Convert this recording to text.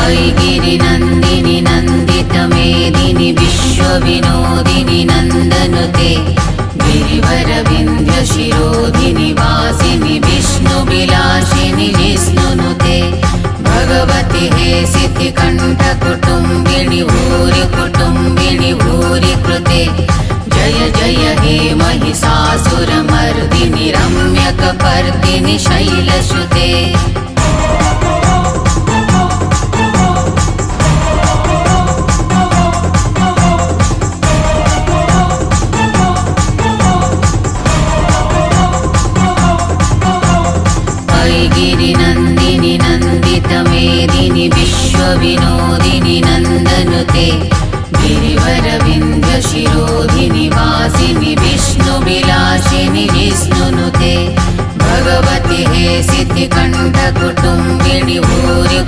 वैगिरिनन्दिनि नन्दितमेदिनि विश्वविनोदिनि नन्दनुते गिरिवरविन्ध्यशिरोधिनि वासिनि विष्णुविलासिनि जिष्णुनुते भगवति हे सिद्धिकण्ठकुटुम्बिनि भूरि कुटुम्बिनि भूरि कृते जय जय हे महिषासुरमर्दिनि रम्यकपर्दिनि शैलसुते वैगिरिनन्दिनि नन्दितमेदिनि विश्वविनोदिनि नन्दनुते गिरिवरविन्ध्यशिरोधिनि वासिनि विष्णुविलासिनि जिष्णुनुते भगवति हे सिद्धिकण्ठकुटुम्बिनि भूरि